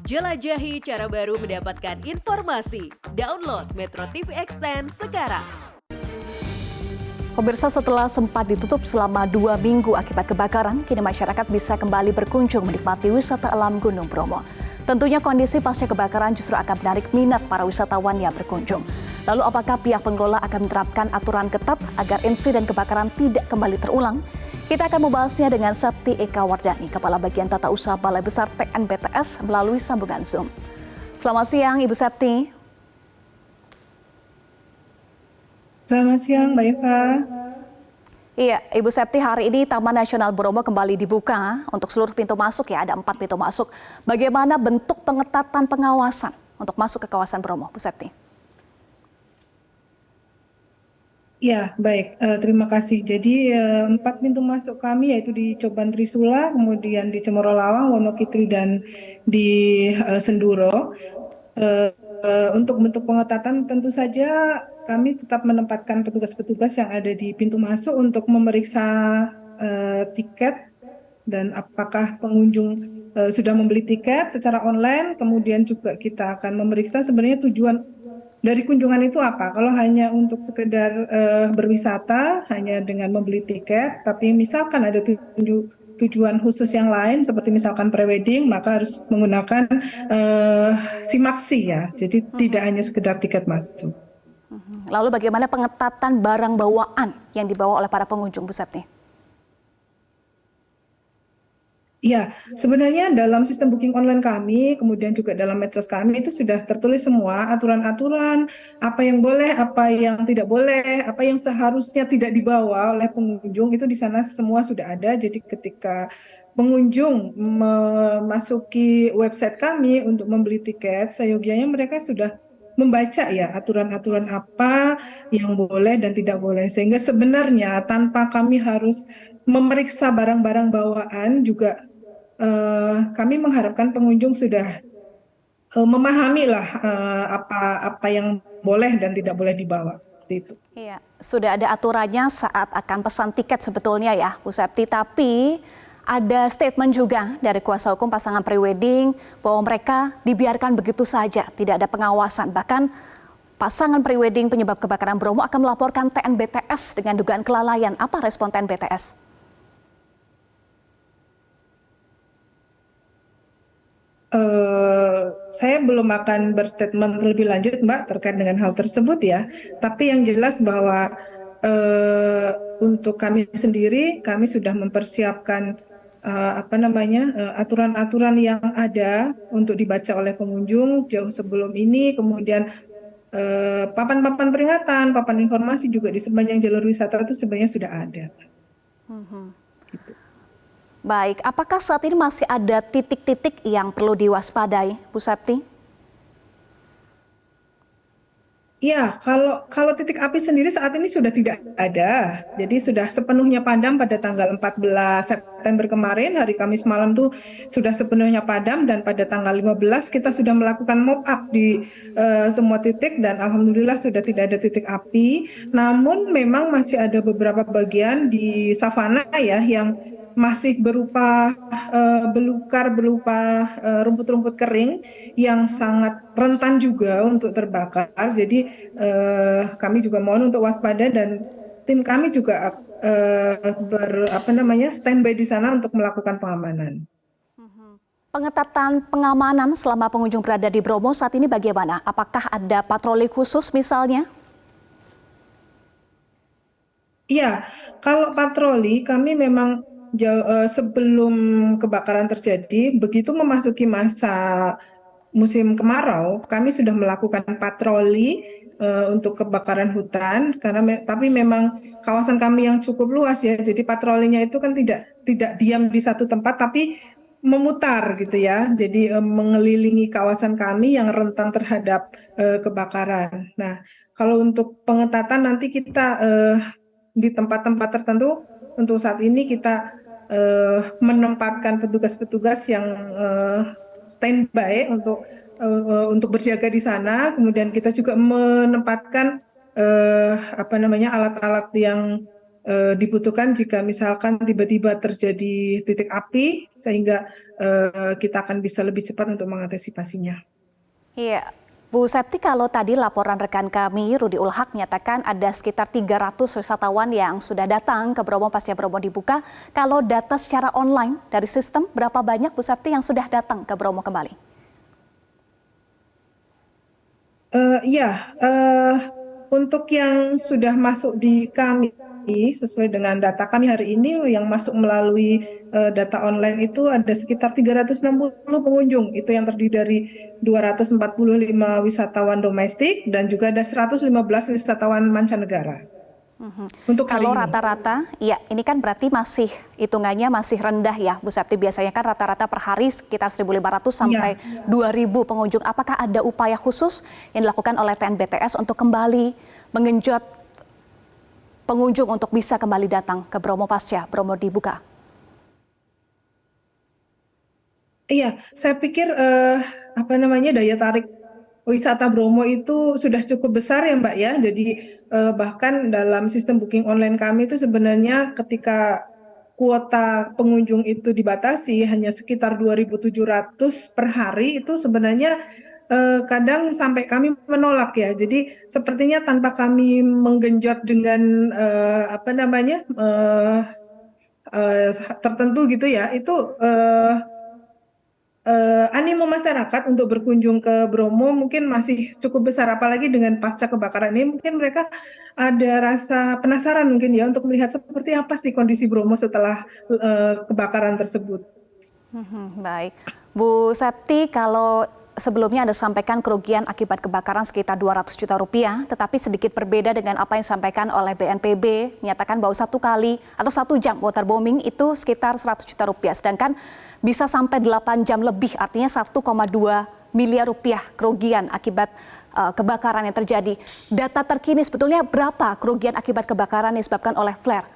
Jelajahi cara baru mendapatkan informasi. Download Metro TV Extend sekarang. Pemirsa, setelah sempat ditutup selama 2 minggu akibat kebakaran, kini masyarakat bisa kembali berkunjung menikmati wisata alam Gunung Bromo. Tentunya kondisi pasca kebakaran justru akan menarik minat para wisatawan yang berkunjung. Lalu apakah pihak pengelola akan menerapkan aturan ketat agar insiden kebakaran tidak kembali terulang? Kita akan membahasnya dengan Septi Eka Wardani, Kepala Bagian Tata Usaha Balai Besar TNBTS melalui sambungan Zoom. Selamat siang, Ibu Septi. Selamat siang, Mbak Eva. Iya, Ibu Septi, hari ini Taman Nasional Bromo kembali dibuka untuk seluruh pintu masuk ya, ada 4 pintu masuk. Bagaimana bentuk pengetatan pengawasan untuk masuk ke kawasan Bromo, Bu Septi? Ya, baik. Terima kasih. Jadi 4 pintu masuk kami yaitu di Coban Trisula, kemudian di Cemoro Lawang, Wonokitri, dan di Senduro. Untuk bentuk pengetatan tentu saja kami tetap menempatkan petugas-petugas yang ada di pintu masuk untuk memeriksa tiket dan apakah pengunjung sudah membeli tiket secara online. Kemudian juga kita akan memeriksa sebenarnya tujuan dari kunjungan itu apa. Kalau hanya untuk sekedar berwisata, hanya dengan membeli tiket, tapi misalkan ada tujuan khusus yang lain, seperti misalkan prewedding, maka harus menggunakan simaksi ya. Jadi tidak hanya sekedar tiket masuk. Lalu bagaimana pengetatan barang bawaan yang dibawa oleh para pengunjung, Bu Septi? Ya, sebenarnya dalam sistem booking online kami, kemudian juga dalam medsos kami itu sudah tertulis semua aturan-aturan, apa yang boleh, apa yang tidak boleh, apa yang seharusnya tidak dibawa oleh pengunjung, itu di sana semua sudah ada. Jadi ketika pengunjung memasuki website kami untuk membeli tiket, seyogianya mereka sudah membaca ya aturan-aturan apa yang boleh dan tidak boleh. Sehingga sebenarnya tanpa kami harus memeriksa barang-barang bawaan juga kami mengharapkan pengunjung sudah memahami lah apa yang boleh dan tidak boleh dibawa. Itu. Iya, sudah ada aturannya saat akan pesan tiket sebetulnya ya, Bu Septi. Tapi ada statement juga dari kuasa hukum pasangan prewedding bahwa mereka dibiarkan begitu saja, tidak ada pengawasan. Bahkan pasangan prewedding penyebab kebakaran Bromo akan melaporkan TNBTS dengan dugaan kelalaian. Apa respon TNBTS? Saya belum akan berstatement lebih lanjut, Mbak, terkait dengan hal tersebut ya. Tapi yang jelas bahwa untuk kami sendiri, kami sudah mempersiapkan aturan-aturan yang ada untuk dibaca oleh pengunjung jauh sebelum ini. Kemudian papan-papan peringatan, papan informasi juga di sepanjang jalur wisata itu sebenarnya sudah ada. Gitu. Baik, apakah saat ini masih ada titik-titik yang perlu diwaspadai, Bu Septi? Ya, kalau titik api sendiri saat ini sudah tidak ada. Jadi sudah sepenuhnya padam pada tanggal 14 September kemarin, hari Kamis malam tuh sudah sepenuhnya padam, dan pada tanggal 15 kita sudah melakukan mop up di semua titik dan alhamdulillah sudah tidak ada titik api. Namun memang masih ada beberapa bagian di savana ya yang masih berupa belukar, berupa rumput-rumput kering yang sangat rentan juga untuk terbakar. Jadi kami juga mohon untuk waspada, dan tim kami juga standby di sana untuk melakukan pengamanan. Pengetatan pengamanan selama pengunjung berada di Bromo saat ini bagaimana? Apakah ada patroli khusus misalnya? Iya, kalau patroli kami memang sebelum kebakaran terjadi, begitu memasuki masa musim kemarau, kami sudah melakukan patroli untuk kebakaran hutan, tapi memang kawasan kami yang cukup luas ya, jadi patrolinya itu kan tidak diam di satu tempat, tapi memutar gitu ya, jadi mengelilingi kawasan kami yang rentan terhadap kebakaran. Nah, kalau untuk pengetatan nanti kita di tempat-tempat tertentu, untuk saat ini kita menempatkan petugas-petugas yang standby untuk berjaga di sana. Kemudian kita juga menempatkan alat-alat yang dibutuhkan jika misalkan tiba-tiba terjadi titik api, sehingga kita akan bisa lebih cepat untuk mengantisipasinya. Iya, Bu Septi, kalau tadi laporan rekan kami Rudi Ulhak menyatakan ada sekitar 300 wisatawan yang sudah datang ke Bromo pasca Bromo dibuka. Kalau data secara online dari sistem, berapa banyak Bu Septi yang sudah datang ke Bromo kembali? Iya, untuk yang sudah masuk di kami sesuai dengan data kami hari ini yang masuk melalui data online itu ada sekitar 360 pengunjung. Itu yang terdiri dari 245 wisatawan domestik dan juga ada 115 wisatawan mancanegara. Untuk hari Kalau ini. rata-rata, ya ini kan berarti masih hitungannya masih rendah ya Bu Septi. Biasanya kan rata-rata per hari sekitar 1.500 sampai 2.000 pengunjung. Apakah ada upaya khusus yang dilakukan oleh TNBTS untuk kembali mengenjot pengunjung untuk bisa kembali datang ke Bromo pasca Bromo dibuka? Iya, saya pikir daya tarik wisata Bromo itu sudah cukup besar ya Mbak ya. Jadi bahkan dalam sistem booking online kami itu sebenarnya ketika kuota pengunjung itu dibatasi hanya sekitar 2.700 per hari, itu sebenarnya kadang sampai kami menolak ya. Jadi sepertinya tanpa kami menggenjot dengan tertentu gitu ya, itu animo masyarakat untuk berkunjung ke Bromo mungkin masih cukup besar, apalagi dengan pasca kebakaran ini mungkin mereka ada rasa penasaran mungkin ya untuk melihat seperti apa sih kondisi Bromo setelah kebakaran tersebut. Baik, Bu Septi, kalau sebelumnya Anda sampaikan kerugian akibat kebakaran sekitar 200 juta rupiah, tetapi sedikit berbeda dengan apa yang disampaikan oleh BNPB, menyatakan bahwa 1 kali atau 1 jam waterbombing itu sekitar 100 juta rupiah, sedangkan bisa sampai 8 jam lebih, artinya 1,2 miliar rupiah kerugian akibat kebakaran yang terjadi. Data terkini sebetulnya berapa kerugian akibat kebakaran yang disebabkan oleh flare?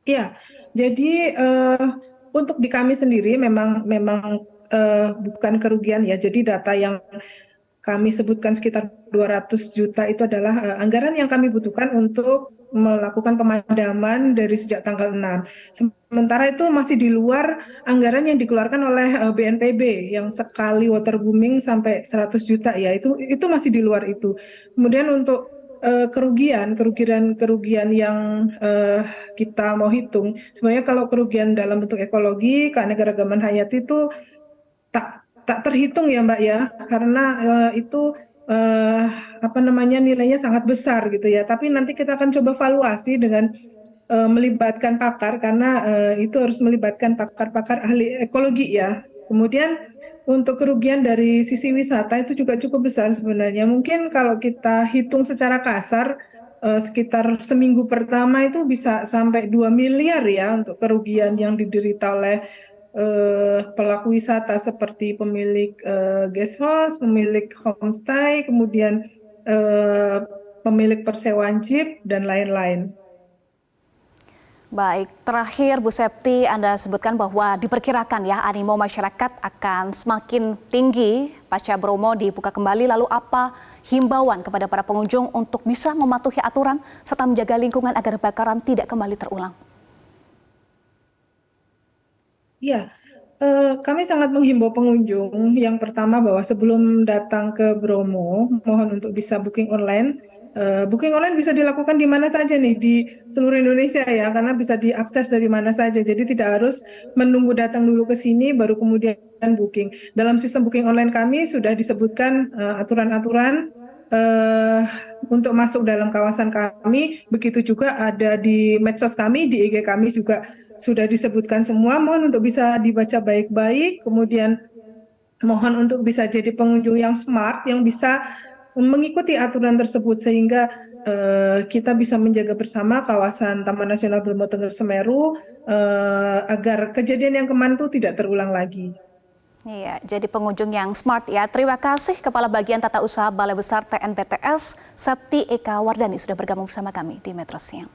Iya, jadi untuk di kami sendiri memang bukan kerugian ya. Jadi data yang kami sebutkan sekitar 200 juta itu adalah anggaran yang kami butuhkan untuk melakukan pemadaman dari sejak tanggal 6. Sementara itu masih di luar anggaran yang dikeluarkan oleh BNPB yang sekali waterbooming sampai 100 juta ya. Itu masih di luar itu. Kemudian untuk kerugian yang kita mau hitung, sebenarnya kalau kerugian dalam bentuk ekologi, keanekaragaman hayati itu tak terhitung ya Mbak ya, karena itu nilainya sangat besar gitu ya. Tapi nanti kita akan coba valuasi dengan melibatkan pakar, karena itu harus melibatkan pakar-pakar ahli ekologi ya. Kemudian untuk kerugian dari sisi wisata itu juga cukup besar sebenarnya. Mungkin kalau kita hitung secara kasar, sekitar seminggu pertama itu bisa sampai 2 miliar ya untuk kerugian yang diderita oleh pelaku wisata seperti pemilik guest house, pemilik homestay, kemudian pemilik persewaan jeep, dan lain-lain. Baik, terakhir Bu Septi, Anda sebutkan bahwa diperkirakan ya animo masyarakat akan semakin tinggi pasca Bromo dibuka kembali. Lalu apa himbauan kepada para pengunjung untuk bisa mematuhi aturan serta menjaga lingkungan agar kebakaran tidak kembali terulang? Ya, kami sangat menghimbau pengunjung yang pertama bahwa sebelum datang ke Bromo, mohon untuk bisa booking online. Booking online bisa dilakukan di mana saja nih di seluruh Indonesia ya, karena bisa diakses dari mana saja. Jadi tidak harus menunggu datang dulu ke sini baru kemudian booking. Dalam sistem booking online kami sudah disebutkan aturan-aturan untuk masuk dalam kawasan kami. Begitu juga ada di medsos kami, di IG kami juga sudah disebutkan semua. Mohon untuk bisa dibaca baik-baik, kemudian mohon untuk bisa jadi pengunjung yang smart, yang bisa mengikuti aturan tersebut sehingga kita bisa menjaga bersama kawasan Taman Nasional Bromo Tengger Semeru agar kejadian yang kemarin itu tidak terulang lagi. Iya, jadi pengunjung yang smart ya. Terima kasih Kepala Bagian Tata Usaha Balai Besar TNBTS, Septi Eka Wardani sudah bergabung bersama kami di Metro Siang.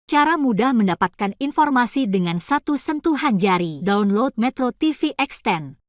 Cara mudah mendapatkan informasi dengan satu sentuhan jari. Download Metro TV Extend.